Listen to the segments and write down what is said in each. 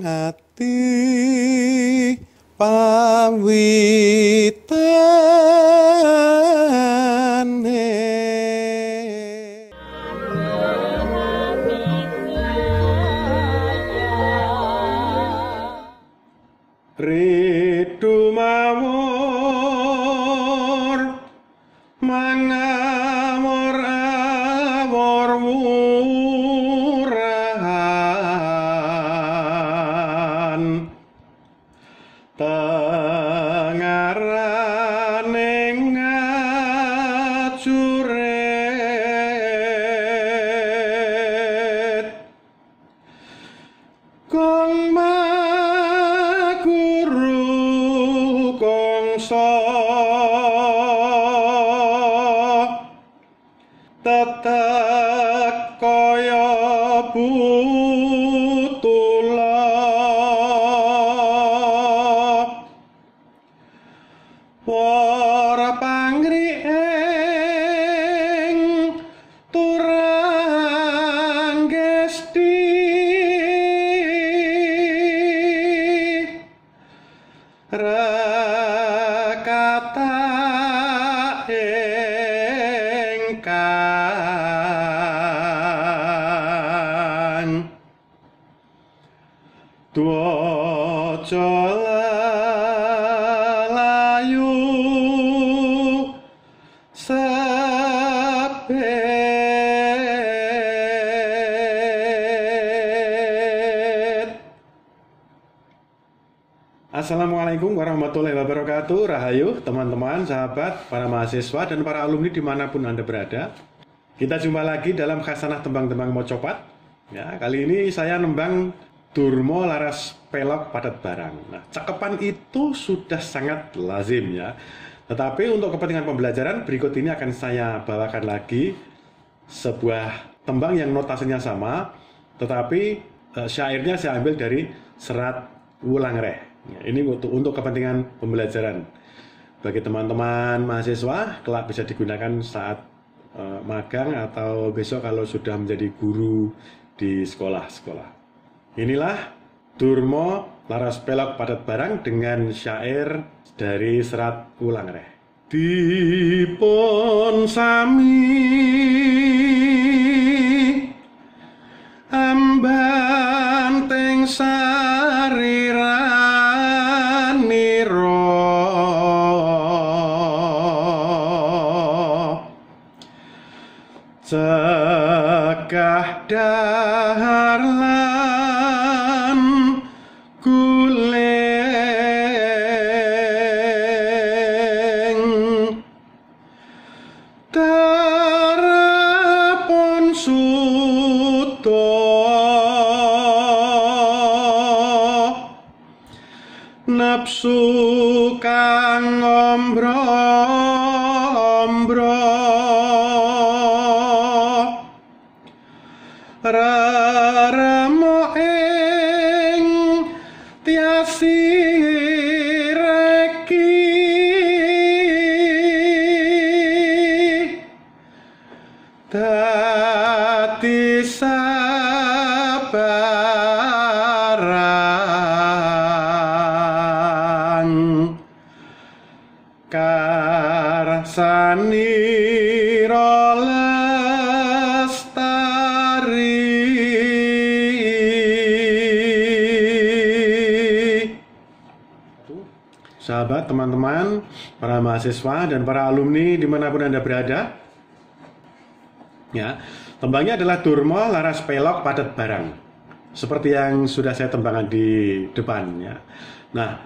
ati pawitane. Ridu mawur mangamur awur wurahan tengarane ngajuret kong maguru kongso tetek kaya butula para pangriing turang gesti rakata engkang dwaja layu sabet. Assalamualaikum warahmatullahi wabarakatuh. Rahayu teman-teman, sahabat, para mahasiswa dan para alumni dimanapun Anda berada. Kita jumpa lagi dalam Khasanah Tembang-Tembang Mocopat. Ya, kali ini saya nembang Durmo Laras Pelok Padat Barang. Nah, cakepan itu sudah sangat lazim ya. Tetapi untuk kepentingan pembelajaran berikut ini akan saya bawakan lagi sebuah tembang yang notasinya sama, tetapi syairnya saya ambil dari serat Wulang Reh. Ya, ini untuk kepentingan pembelajaran bagi teman-teman mahasiswa kelak bisa digunakan saat magang atau besok kalau sudah menjadi guru di sekolah-sekolah. Inilah Durmo Laras Pelok Padat Barang dengan syair dari serat Wulang Reh. Dipun sami ambanteng sariraniro cekah dahar lan guleng tarapon suto nafsu kang ombro-ombro raramo ing tiasi reki dadi sabarang karsanira sahabat, teman-teman, para mahasiswa dan para alumni dimanapun Anda berada. Ya, tembangnya adalah Durmo Laras Pelok Padat Barang. Seperti yang sudah saya tembangkan di depan. Ya. Nah,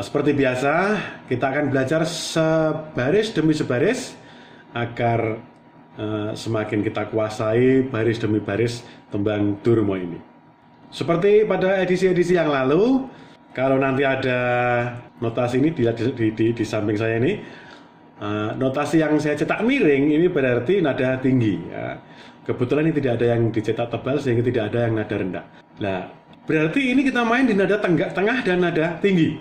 seperti biasa kita akan belajar sebaris demi sebaris agar semakin kita kuasai baris demi baris tembang Durmo ini. Seperti pada edisi-edisi yang lalu, kalau nanti ada notasi ini di samping saya ini, notasi yang saya cetak miring ini berarti nada tinggi. Ya. Kebetulan ini tidak ada yang dicetak tebal sehingga tidak ada yang nada rendah. Nah, berarti ini kita main di nada tengah dan nada tinggi.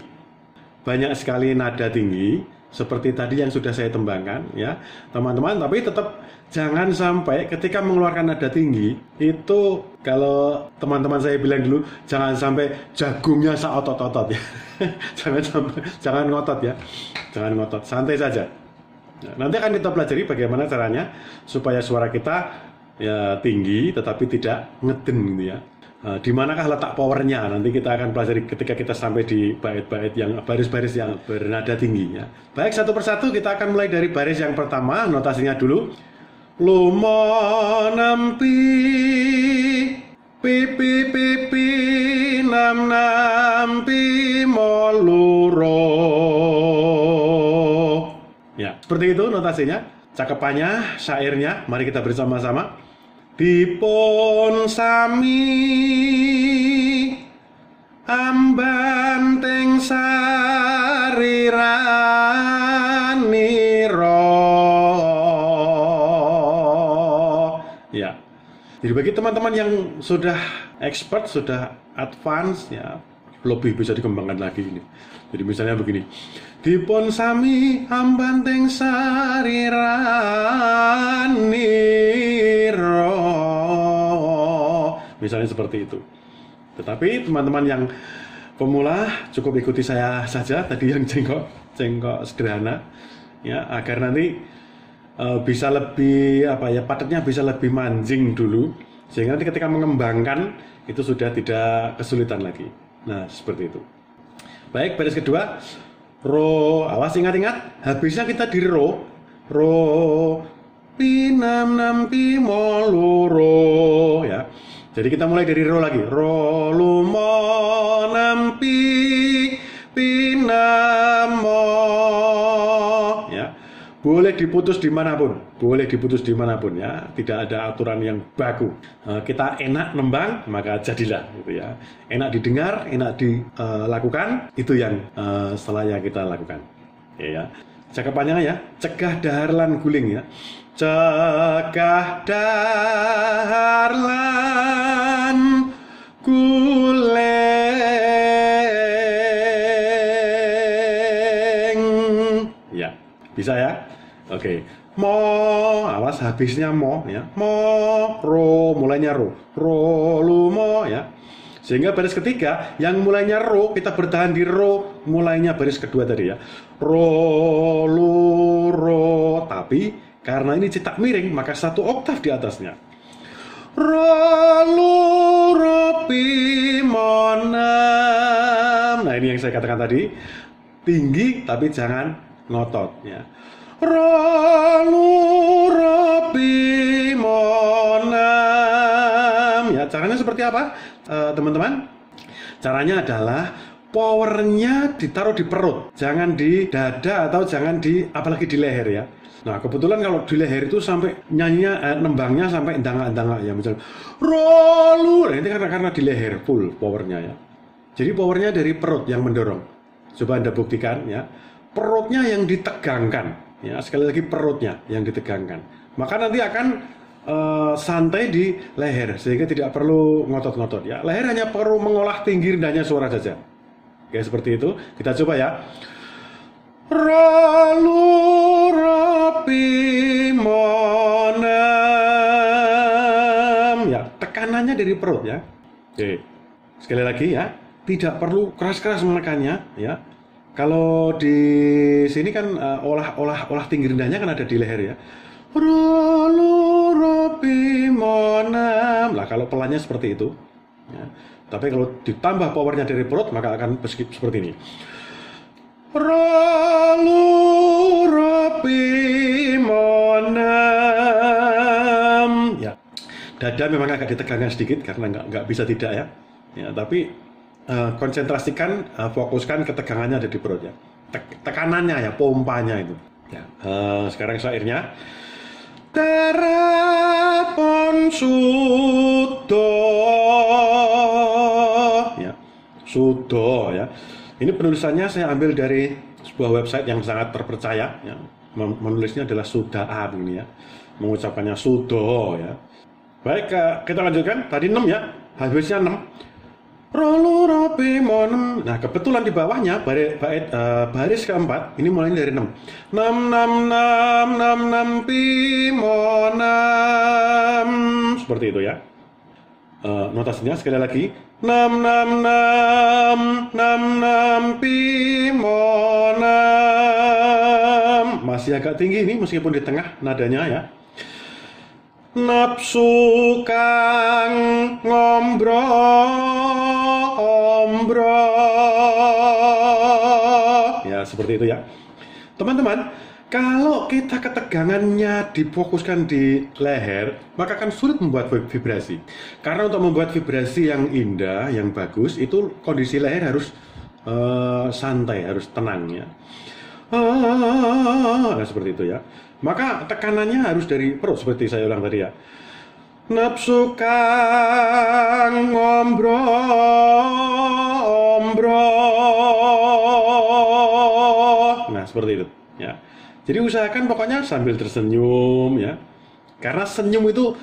Banyak sekali nada tinggi seperti tadi yang sudah saya tembangkan ya teman-teman. Tapi tetap jangan sampai ketika mengeluarkan nada tinggi itu, kalau teman-teman saya bilang dulu, jangan sampai jagungnya seotot-otot ya. jangan ngotot ya, jangan ngotot, santai saja. Nah, nanti akan kita pelajari bagaimana caranya supaya suara kita ya tinggi tetapi tidak ngeden gitu ya. Di manakah letak powernya? Nanti kita akan pelajari ketika kita sampai di bait-bait yang baris-baris yang bernada tinggi ya. Baik, satu persatu kita akan mulai dari baris yang pertama, notasinya dulu. Lumonempi pipi pipi nam nampi moluro. Ya, seperti itu notasinya. Cakepannya, syairnya, mari kita bersama-sama. Dipun sami ambanteng sariraniro. Ya. Jadi bagi teman-teman yang sudah expert, sudah advance ya, lebih bisa dikembangkan lagi ini. Jadi misalnya begini. Dipun sami ambanteng sariraniro. Misalnya seperti itu. Tetapi teman-teman yang pemula cukup ikuti saya saja tadi yang cengkok sederhana ya, agar nanti bisa lebih padatnya bisa lebih manjing dulu, sehingga nanti ketika mengembangkan itu sudah tidak kesulitan lagi. Nah, seperti itu. Baik, baris kedua, ro, awas ingat-ingat, habisnya kita di ro, pinam nam pi moluro ya. Jadi kita mulai dari ro lagi. Ro lumo nampi pinamo. Ya. Boleh diputus dimanapun. Boleh diputus dimanapun ya. Tidak ada aturan yang baku. Kita enak nembang, maka jadilah gitu ya. Enak didengar, enak dilakukan, itu yang setelahnya kita lakukan. Ya. Cakepannya ya. Cegah dahar lan guling ya. Cegah dahar lan guling. Ya, bisa ya? Oke. Mo, awas habisnya mo ya. Mo, ro, mulainya ro. Ro, lumo ya. Sehingga baris ketiga yang mulainya ro, kita bertahan di ro, mulainya baris kedua tadi ya. Ro, lu, ro, tapi karena ini cetak miring, maka satu oktav di atasnya. Ro, lu, ro, pi, monam. Nah, ini yang saya katakan tadi, tinggi tapi jangan ngotot ya. Ro, lu, ro, pi, monam. Ya, caranya seperti apa, teman-teman? Caranya adalah powernya ditaruh di perut, jangan di dada atau jangan di, apalagi di leher ya. Nah, kebetulan kalau di leher itu sampai nyanyinya, nembangnya sampai dangak-dangak ya, misalnya rolu, nah, ini karena di leher full powernya ya. Jadi powernya dari perut yang mendorong. Coba Anda buktikan ya, perutnya yang ditegangkan ya, sekali lagi perutnya yang ditegangkan. Maka nanti akan santai di leher, sehingga tidak perlu ngotot-ngotot ya. Leher hanya perlu mengolah tinggi rendahnya suara saja. Oke, seperti itu. Kita coba ya. Ralu rapi monam ya, tekanannya dari perut ya. Oke, sekali lagi ya, tidak perlu keras-keras menekannya ya. Kalau di sini kan olah tinggi rendahnya kan ada di leher ya. Ralu rapi monam. Lah kalau pelannya seperti itu ya. Tapi kalau ditambah powernya dari perut maka akan seperti ini. Ralu rapi monam ya, dada memang agak ditegangkan sedikit karena nggak bisa tidak ya, tapi konsentrasikan, fokuskan ketegangannya ada di perut ya, tekanannya ya, pompanya itu ya. Sekarang syairnya Terapon sudo ya, sudo ya. Ini penulisannya saya ambil dari sebuah website yang sangat terpercaya ya. Menulisnya adalah Sudaa begini ya. Mengucapkannya sudo ya. Baik, kita lanjutkan. Tadi 6 ya. Habisnya 6. Rolo monem. Nah, kebetulan di bawahnya baris keempat ini mulai dari 6. 6 6 6 6 6 pi monem. Seperti itu ya. Notasinya sekali lagi. 6 6 6 6 6 pi monem. Masih agak tinggi ini meskipun di tengah nadanya ya. Nafsu kang ngombro. Ya, seperti itu ya. Teman-teman, kalau kita ketegangannya difokuskan di leher, maka akan sulit membuat vibrasi. Karena untuk membuat vibrasi yang indah, yang bagus, itu kondisi leher harus santai, harus tenang ya. Nah, seperti itu ya. Maka tekanannya harus dari perut seperti saya ulang tadi ya. Nafsu kang ngombro. Nah, seperti itu ya. Jadi usahakan pokoknya sambil tersenyum ya. Karena senyum itu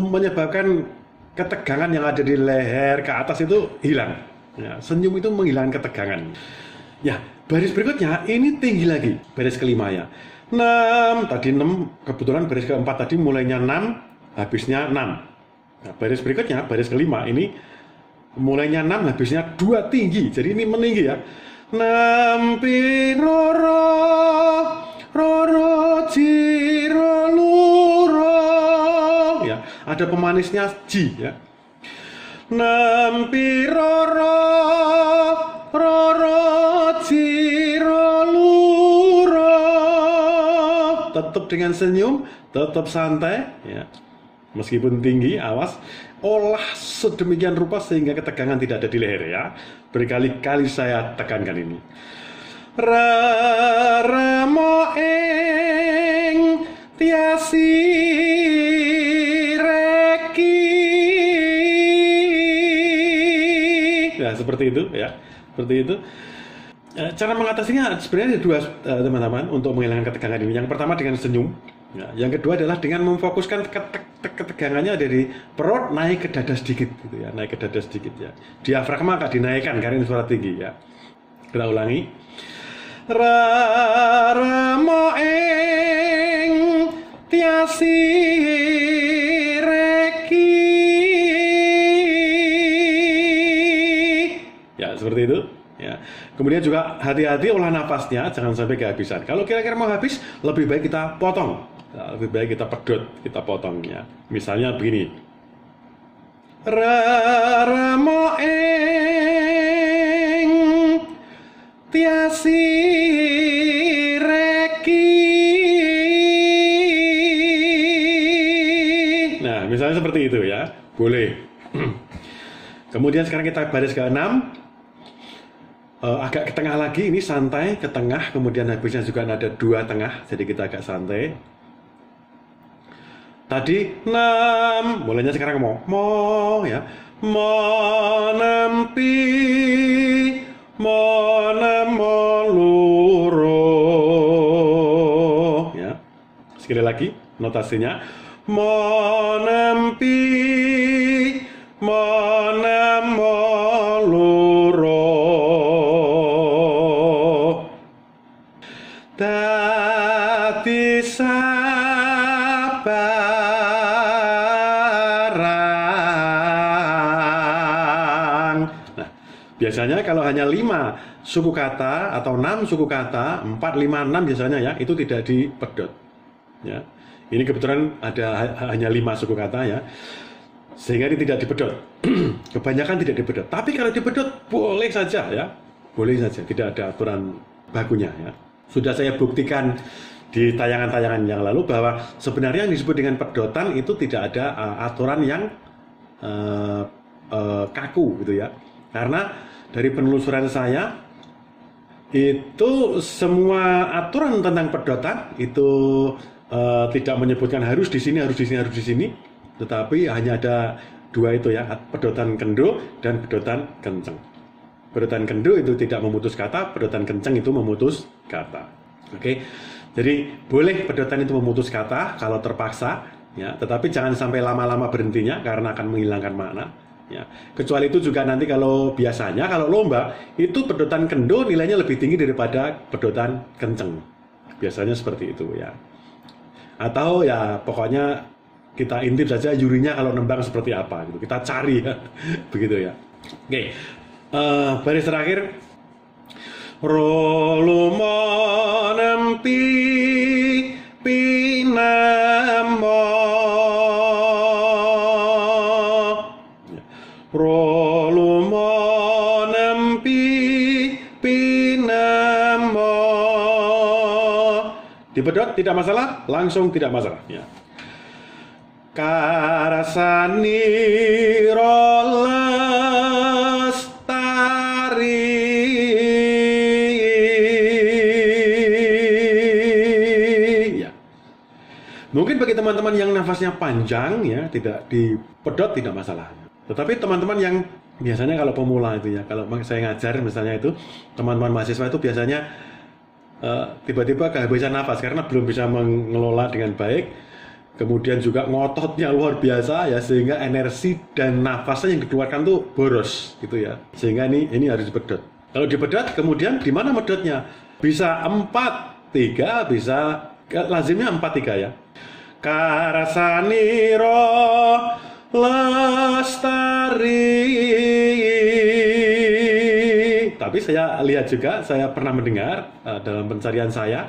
menyebabkan ketegangan yang ada di leher ke atas itu hilang. Ya, senyum itu menghilangkan ketegangan. Ya, baris berikutnya ini tinggi lagi, baris kelima ya. 6, tadi 6, kebetulan baris keempat tadi mulainya 6, habisnya 6. Nah, baris berikutnya, baris kelima ini mulainya 6, habisnya 2 tinggi. Jadi ini meninggi ya. 6 pi roro ciro luro. Ya, ada pemanisnya ji ya. 6 pi roro ciro luro. Tetap dengan senyum, tetap santai ya. Meskipun tinggi, awas olah sedemikian rupa sehingga ketegangan tidak ada di leher ya. Berkali-kali saya tekankan ini. Ramo ing tiasi reki. Nah, seperti itu ya. Seperti itu. Cara mengatasinya sebenarnya ada dua, teman-teman, untuk menghilangkan ketegangan ini. Yang pertama dengan senyum. Ya, yang kedua adalah dengan memfokuskan ketegangannya dari perut naik ke dada sedikit, gitu ya, naik ke dada sedikit ya. Diafragma agak dinaikkan karena ini suara tinggi ya. Kita ulangi. Ramo ing tiasi reki. Ya, seperti itu. Ya. Kemudian juga hati-hati olah nafasnya, jangan sampai kehabisan. Kalau kira-kira mau habis, lebih baik kita potong. Lebih baik kita pedot, kita potongnya. Misalnya begini. Ramo ing tiasi reki. Nah, misalnya seperti itu ya. Boleh. Kemudian sekarang kita baris ke-6. Agak ke tengah lagi, ini santai ke tengah, kemudian habisnya juga ada 2 tengah, jadi kita agak santai. Tadi 6, mulainya sekarang mo ya. Mo nempi, mo luro ya. Sekali lagi notasinya. Mo nempi, mo luro. Dadi sabarang. Nah, biasanya kalau hanya 5 suku kata atau 6 suku kata, 4, 5, 6 biasanya ya, itu tidak dipedot. Ya. Ini kebetulan ada hanya 5 suku kata ya. Sehingga ini tidak dipedot. Kebanyakan tidak dipedot. Tapi kalau dipedot boleh saja ya. Boleh saja, tidak ada aturan bakunya ya. Sudah saya buktikan di tayangan-tayangan yang lalu bahwa sebenarnya yang disebut dengan pedotan itu tidak ada aturan yang kaku gitu ya. Karena dari penelusuran saya itu semua aturan tentang pedotan itu tidak menyebutkan harus di sini, harus di sini, harus di sini, tetapi hanya ada 2 itu ya, pedotan kendo dan pedotan kenceng. Pedotan kendo itu tidak memutus kata, pedotan kenceng itu memutus kata. Oke, jadi boleh pedotan itu memutus kata kalau terpaksa, ya. Tetapi jangan sampai lama-lama berhentinya karena akan menghilangkan makna. Ya. Kecuali itu juga nanti kalau biasanya kalau lomba itu pedotan kendo nilainya lebih tinggi daripada pedotan kenceng. Biasanya seperti itu ya. Atau ya pokoknya kita intip saja jurinya kalau nembang seperti apa gitu. Kita cari ya. Begitu ya. Oke. Baris terakhir Rolumo nempi pinamo Rolumo nempi pinamo. Dipedot tidak masalah, langsung tidak masalah ya. Karasani rolestari ya. Mungkin bagi teman-teman yang nafasnya panjang ya, tidak dipedot tidak masalah. Tetapi teman-teman yang biasanya kalau pemula itu ya, kalau saya ngajar misalnya itu, teman-teman mahasiswa itu biasanya tiba-tiba kehabisan nafas karena belum bisa mengelola dengan baik. Kemudian juga ngototnya luar biasa ya, sehingga energi dan nafasnya yang dikeluarkan tuh boros gitu ya. Sehingga ini harus dipedot. Kalau dipedot kemudian di mana medotnya? Bisa 4-3, bisa lazimnya 4-3 ya. Karasani lestari. Tapi saya lihat juga, saya pernah mendengar dalam pencarian saya,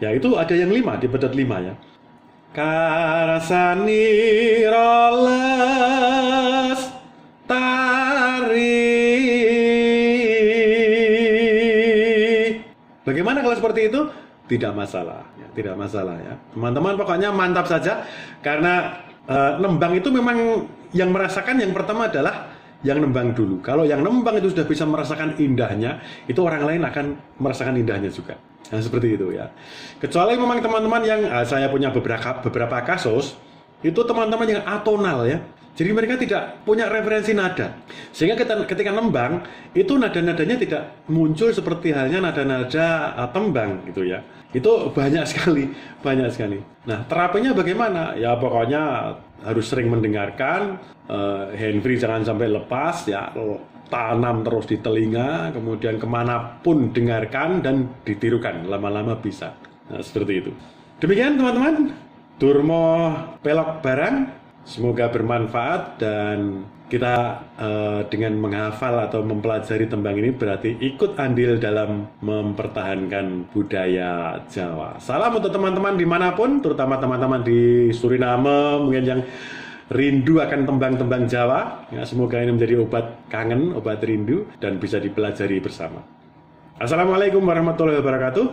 ya itu ada yang 5, dipedot 5 ya. Karasani lestari. Bagaimana kalau seperti itu? Tidak masalah ya, tidak masalah ya. Teman-teman pokoknya mantap saja, karena nembang itu memang yang merasakan yang pertama adalah yang nembang dulu. Kalau yang nembang itu sudah bisa merasakan indahnya, itu orang lain akan merasakan indahnya juga. Nah, seperti itu ya. Kecuali memang teman-teman yang saya punya beberapa kasus, itu teman-teman yang atonal ya. Jadi mereka tidak punya referensi nada. Sehingga ketika nembang, itu nada-nadanya tidak muncul seperti halnya nada-nada tembang gitu ya. Itu banyak sekali, banyak sekali. Nah, terapinya bagaimana? Ya pokoknya harus sering mendengarkan, handfree jangan sampai lepas ya, tanam terus di telinga, kemudian kemanapun dengarkan dan ditirukan, lama-lama bisa. Nah, seperti itu. Demikian teman-teman, Durmo Pelok Barang, semoga bermanfaat dan kita dengan menghafal atau mempelajari tembang ini berarti ikut andil dalam mempertahankan budaya Jawa. Salam untuk teman-teman dimanapun, terutama teman-teman di Suriname mungkin yang rindu akan tembang-tembang Jawa. Ya, semoga ini menjadi obat kangen, obat rindu dan bisa dipelajari bersama. Assalamualaikum warahmatullahi wabarakatuh.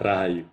Rahayu.